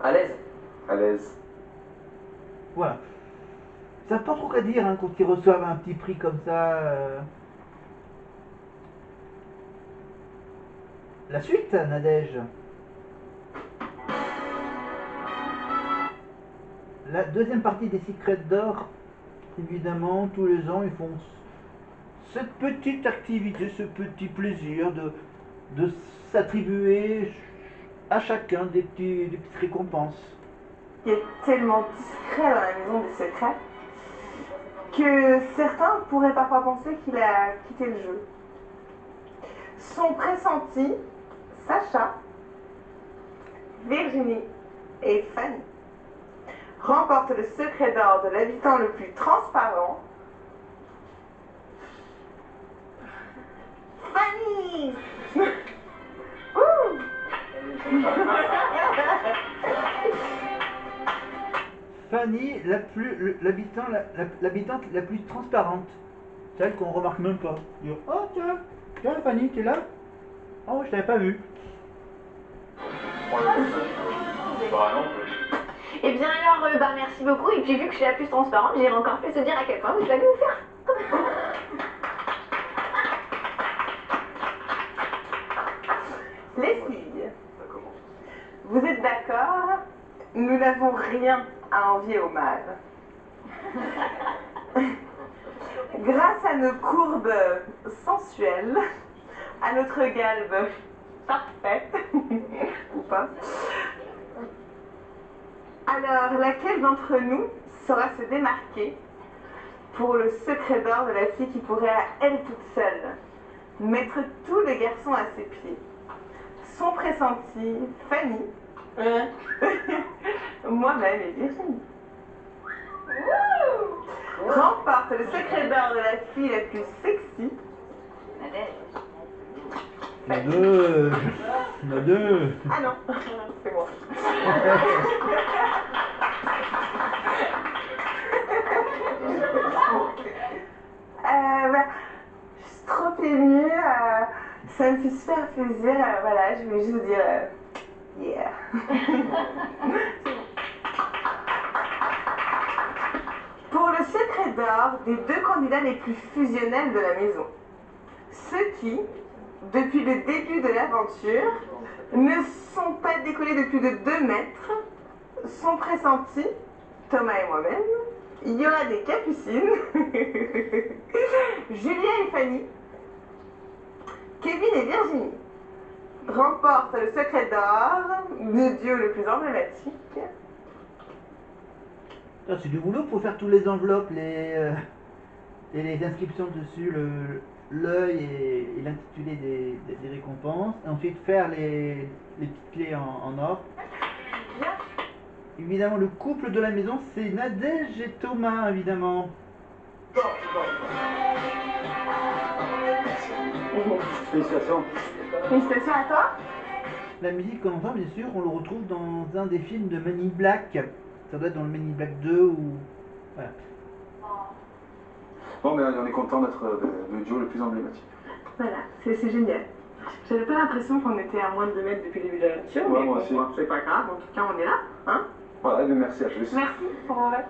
À l'aise. À l'aise. Voilà. Ils savent pas trop quoi dire hein, quand ils reçoivent un petit prix comme ça. La suite, Nadège. La deuxième partie des Secrets d'Or, évidemment, tous les ans, ils font cette petite activité, ce petit plaisir de s'attribuer à chacun des petites récompenses. Il est tellement discret dans la maison des secrets que certains pourraient parfois penser qu'il a quitté le jeu. Sont pressentis Sacha, Virginie et Fanny. Remportent le secret d'or de l'habitant le plus transparent. Fanny. Fanny, l'habitante la plus transparente. Celle qu'on remarque même pas. Dire, oh tiens Fanny, t'es là? Oh, je t'avais pas vu. Eh bien alors, merci beaucoup. Et puis vu que je suis la plus transparente, j'ai encore fait se dire à quel point vous allez vous faire. Les filles, vous êtes d'accord? Nous n'avons rien à envier au mal. Grâce à nos courbes sensuelles, à notre galbe parfaite, ou pas, alors laquelle d'entre nous saura se démarquer pour le secret d'or de la fille qui pourrait à elle toute seule mettre tous les garçons à ses pieds? Sont pressentis Fanny, moi-même et Virginie. Remporte le secret d'or de la fille la plus sexy. Deux. Ah non, c'est moi. Je suis trop émue, ça me fait super plaisir, voilà, je voulais juste dire yeah. Pour le secret d'or des deux candidats les plus fusionnels de la maison, ceux qui, depuis le début de l'aventure, ne sont pas décollés de plus de 2 mètres, sont pressentis, Thomas et moi-même, il y aura des capucines, Julia et Fanny, Kevin et Virginie, remportent le secret d'or du duo le plus emblématique. C'est du boulot pour faire tous les enveloppes, et les inscriptions dessus, l'œil et l'intitulé des récompenses. Et ensuite faire les petites clés en or. Bien. Évidemment, le couple de la maison, c'est Nadège et Thomas, évidemment. Félicitations. Félicitations à toi. La musique qu'on entend, bien sûr, on le retrouve dans un des films de Men in Black. Ça doit être dans le Men in Black 2 ou... Voilà. Bon, mais on est content d'être le duo le plus emblématique. Voilà, c'est génial. J'avais pas l'impression qu'on était à moins de 2 mètres depuis le début de l'aventure, Ouais, mais moi bon, aussi. c'est pas grave, en tout cas on est là, hein. Voilà, mais merci à tous. Merci pour mon verre.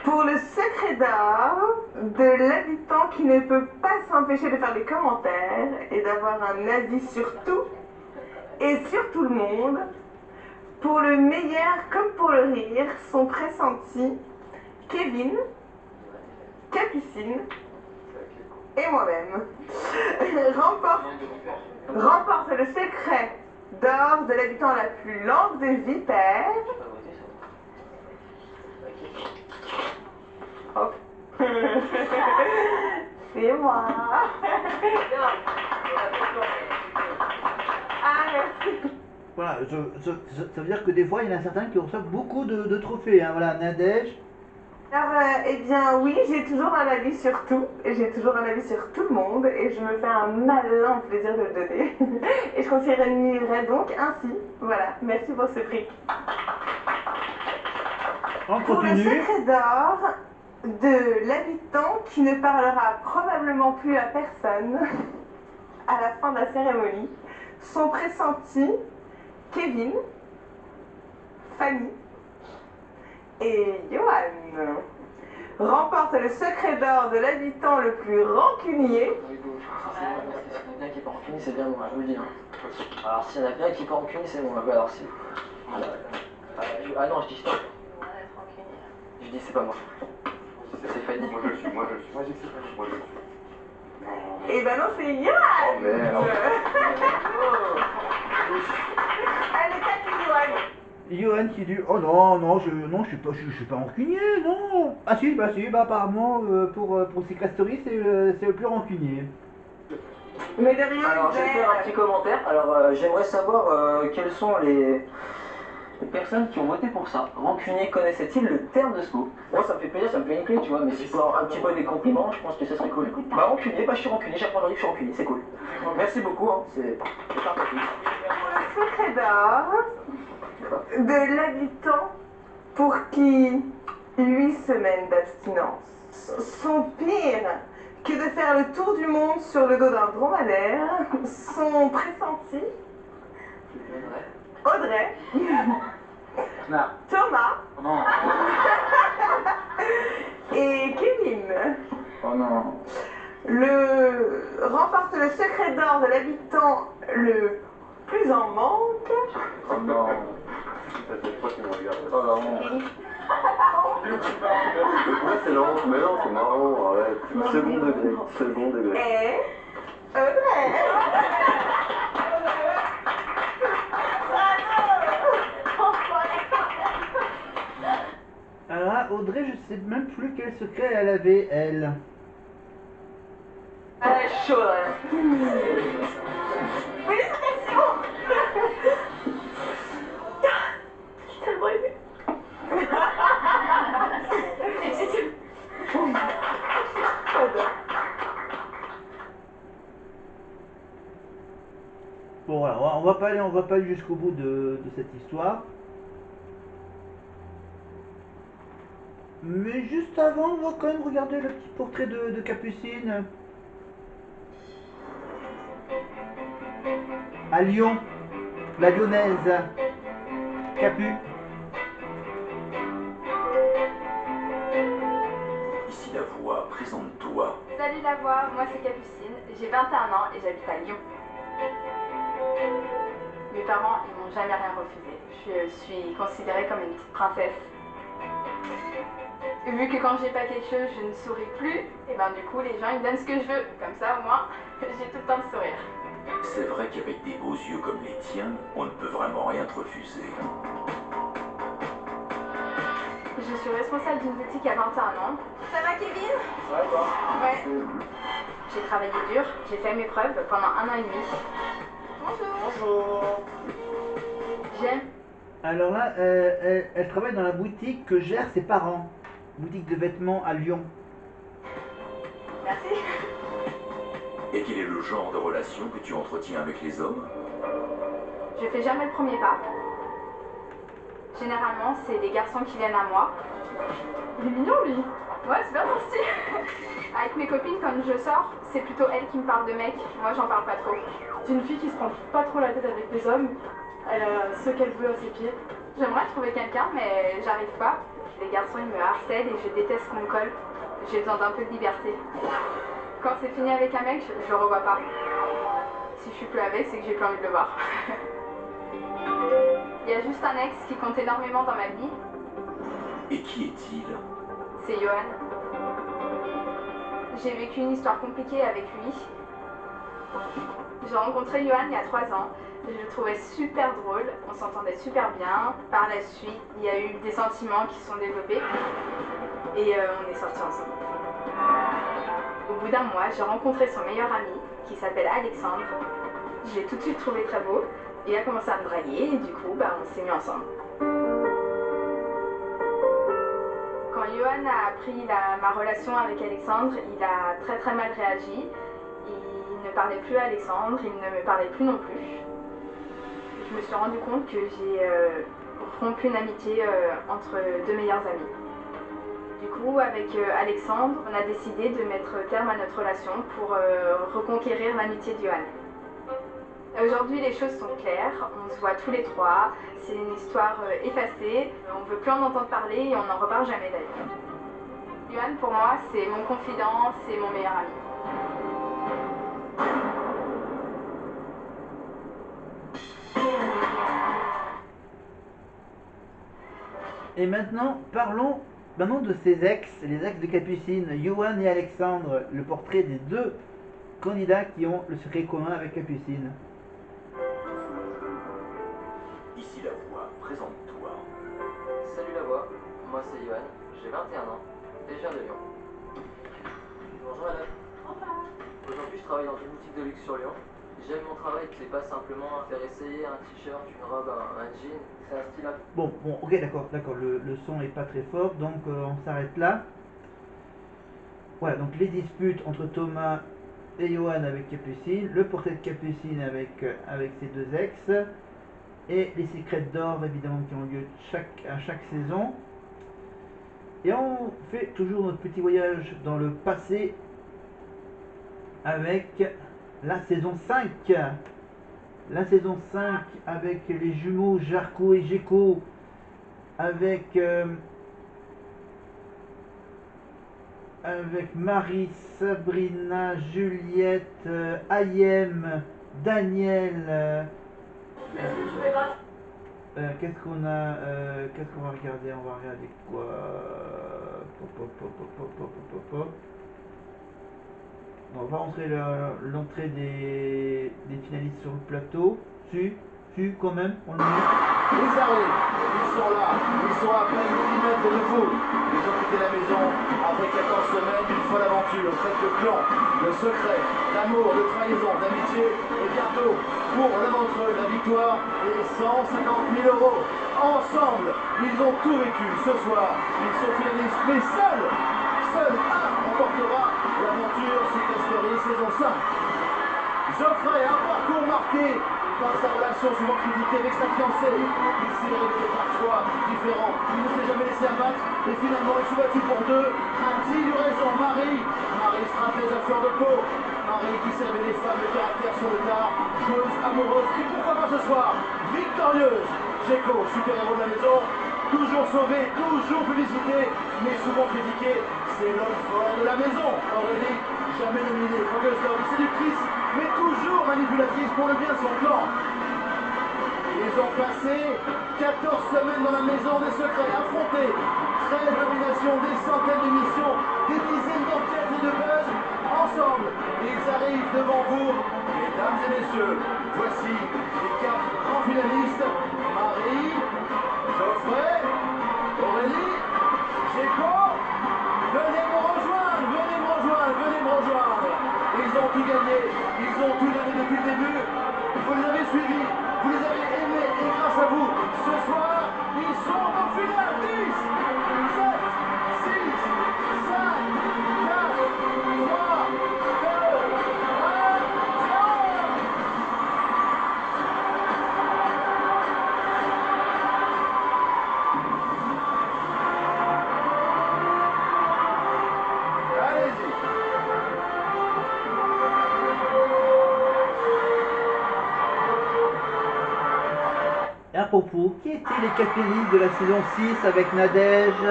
Pour le secret d'or de l'habitant qui ne peut pas s'empêcher de faire des commentaires et d'avoir un avis sur tout et sur tout le monde, pour le meilleur comme pour le rire, sont pressentis Kevin, Capucine et moi-même. Remporte le secret d'or de l'habitant la plus lente de Vipère. Hop. C'est moi. Ah, merci. Voilà, ça veut dire que des fois, il y en a certains qui reçoivent beaucoup de trophées. Hein. Voilà, Nadège. Alors, eh bien oui, j'ai toujours un avis sur tout, et j'ai toujours un avis sur tout le monde, et je me fais un malin plaisir de le donner. Et je continuerai donc ainsi. Voilà, merci pour ce prix. On Pour le continue. secret d'or de l'habitant qui ne parlera probablement plus à personne, à la fin de la cérémonie, sont pressentis Kevin, Fanny et Johan. Remporte le secret d'or de l'habitant le plus rancunier. S'il y en a bien qui est pas rancunier, c'est bien moi, je vous le dis. Hein. Alors s'il y en a bien qui est pas rancunier, c'est moi. Alors si. Ah non, je dis stop. Je dis c'est pas moi. C'est Fanny. Moi je le suis, moi je le suis. Moi je sais pas, moi je le suis. Et ben non, c'est Johan. Oh merde. Allez, t'as Johan. Johan qui dit oh non je suis pas rancunier non ah si bah apparemment pour Secret Story c'est le plus rancunier. Mais de rien. Alors je vais faire un petit commentaire. Alors j'aimerais savoir quelles sont les personnes qui ont voté pour ça. Rancunier, connaissait-il le terme de ce mot? Moi ça me fait plaisir, ça me fait une clé, tu vois, mais si pour avoir un petit peu des compliments, je pense que ce serait cool. Bah rancunier, bah je suis rancunier, j'apprends aujourd'hui que je suis rancunier, c'est cool. Merci beaucoup, hein. C'est sympathique. Le secret d'or de l'habitant pour qui 8 semaines d'abstinence sont pires que de faire le tour du monde sur le dos d'un dromadaire sont pressentis Audrey, Thomas Non. et Kevin. Oh non. Remporte le secret d'or de l'habitant le plus en manque. Oh non. C'est toi qui me regarde. Oh non. Pourquoi c'est lent? Mais non, c'est marrant, arrête. Second degré. Second degré. Et Audrey. Alors là, Audrey je sais même plus quel secret elle avait elle. Elle est chaude. Félicitations. J'ai tellement aimé. Bon voilà, on va pas aller jusqu'au bout de cette histoire. Mais juste avant, on va quand même regarder le petit portrait de Capucine. À Lyon, la lyonnaise. Capu. Ici la voix, présente-toi. Salut la voix, moi c'est Capucine, j'ai 21 ans et j'habite à Lyon. Mes parents, ils m'ont jamais rien refusé. Je suis considérée comme une petite princesse. Et vu que quand j'ai pas quelque chose, je ne souris plus, et ben du coup les gens ils me donnent ce que je veux. Comme ça au moins, j'ai tout le temps de sourire. C'est vrai qu'avec des beaux yeux comme les tiens, on ne peut vraiment rien te refuser. Je suis responsable d'une boutique à 21 ans. Ça va Kevin? Ouais, quoi. Ouais. J'ai travaillé dur, j'ai fait mes preuves pendant 1 an et demi. Bonjour. Bonjour. J'aime. Alors là, elle travaille dans la boutique que gèrent ses parents. Boutique de vêtements à Lyon. Merci. Et quel est le genre de relation que tu entretiens avec les hommes? Je fais jamais le premier pas. Généralement, c'est les garçons qui viennent à moi. Il est mignon, lui. Ouais, c'est bien ton style. Avec mes copines, quand je sors, c'est plutôt elles qui me parlent de mecs. Moi, j'en parle pas trop. C'est une fille qui se prend pas trop la tête avec les hommes. Elle a ce qu'elle veut à ses pieds. J'aimerais trouver quelqu'un, mais j'arrive pas. Les garçons, ils me harcèlent et je déteste qu'on me colle. J'ai besoin d'un peu de liberté. Quand c'est fini avec un mec, je le revois pas. Si je suis plus avec, c'est que j'ai plus envie de le voir. Il y a juste un ex qui compte énormément dans ma vie. Et qui est-il? C'est Johan. J'ai vécu une histoire compliquée avec lui. J'ai rencontré Johan il y a 3 ans. Je le trouvais super drôle, on s'entendait super bien. Par la suite, il y a eu des sentiments qui se sont développés et on est sortis ensemble. Au bout d'un mois, j'ai rencontré son meilleur ami qui s'appelle Alexandre. Je l'ai tout de suite trouvé très beau. Il a commencé à me draguer et du coup, on s'est mis ensemble. Quand Johan a appris ma relation avec Alexandre, il a très très mal réagi. Il ne parlait plus à Alexandre, il ne me parlait plus non plus. Je me suis rendu compte que j'ai rompu une amitié entre 2 meilleurs amis. Du coup, avec Alexandre, on a décidé de mettre terme à notre relation pour reconquérir l'amitié de Johan. Aujourd'hui, les choses sont claires, on se voit tous les trois, c'est une histoire effacée, on ne veut plus en entendre parler et on n'en reparle jamais d'ailleurs. Yohan, pour moi, c'est mon confident, c'est mon meilleur ami. Et maintenant, parlons maintenant de ses ex, les ex de Capucine, Yohan et Alexandre, le portrait des deux candidats qui ont le secret commun avec Capucine. Ici la voix, présente-toi. Salut la voix, moi c'est Yohan, j'ai 21 ans et je viens de Lyon. Bonjour madame. Aujourd'hui je travaille dans une boutique de luxe sur Lyon. J'aime mon travail, c'est pas simplement faire essayer un t-shirt, une robe, un jean, c'est un style. Bon, ok, d'accord, le son est pas très fort, donc on s'arrête là. Voilà, donc les disputes entre Thomas et Yohan avec Capucine, le portrait de Capucine avec ses deux ex, et les secrets d'or évidemment qui ont lieu à chaque saison. Et on fait toujours notre petit voyage dans le passé avec la saison 5. La saison 5 avec les jumeaux Jarko et Geko, avec Marie, Sabrina, Juliette, Ayem, Daniel. Qu'est-ce qu'on va regarder? On va regarder quoi? On va rentrer l'entrée des finalistes sur le plateau. Quand même, on y est. Ils arrivent, ils sont là, ils sont à peine 10 mètres de vous. Ils ont quitté la maison après 14 semaines d'une folle aventure, faite de plans, de secrets, d'amour, de trahison, d'amitié et bientôt, pour l'un d'entre eux, la victoire et 150 000 euros. Ensemble, ils ont tout vécu. Ce soir, ils sont finalistes, mais seul un remportera l'aventure Secret Story saison 5. Geoffrey, un parcours marqué par sa relation souvent critiquée avec sa fiancée. Il s'est révélé parfois différent. Il ne s'est jamais laissé abattre et finalement il s'est battu pour deux. A-t-il eu raison? Marie, stratège à fleur de peau. Marie qui servait les femmes de caractère sur le tard, joueuse, amoureuse, et pourquoi pas ce soir, victorieuse. Geko, super-héros de la maison, toujours sauvé, toujours publicité, mais souvent critiqué. C'est l'homme fort de la maison. Aurélie, jamais nominée, fogueuse d'homme, séductrice, mais toujours manipulatrice pour le bien de son clan. Ils ont passé 14 semaines dans la maison des secrets, affrontés 13 nominations, des centaines d'émissions, des dizaines d'enquêtes et de buzz. Ensemble, ils arrivent devant vous, mesdames et messieurs. Voici les 4 grands finalistes. Marie, Geoffrey, Aurélie, Geko. Venez me rejoindre, venez me rejoindre, venez me rejoindre. Ils ont tout gagné, ils ont tout donné depuis le début. Vous les avez suivis, vous les avez aimés et grâce à vous, ce soir, ils sont en finale. 10, 7, 6, 5, 4, 3, 2, 1, 0. Allez-y. Et à propos, qui étaient les 4 finalistes de la saison 6 avec Nadège,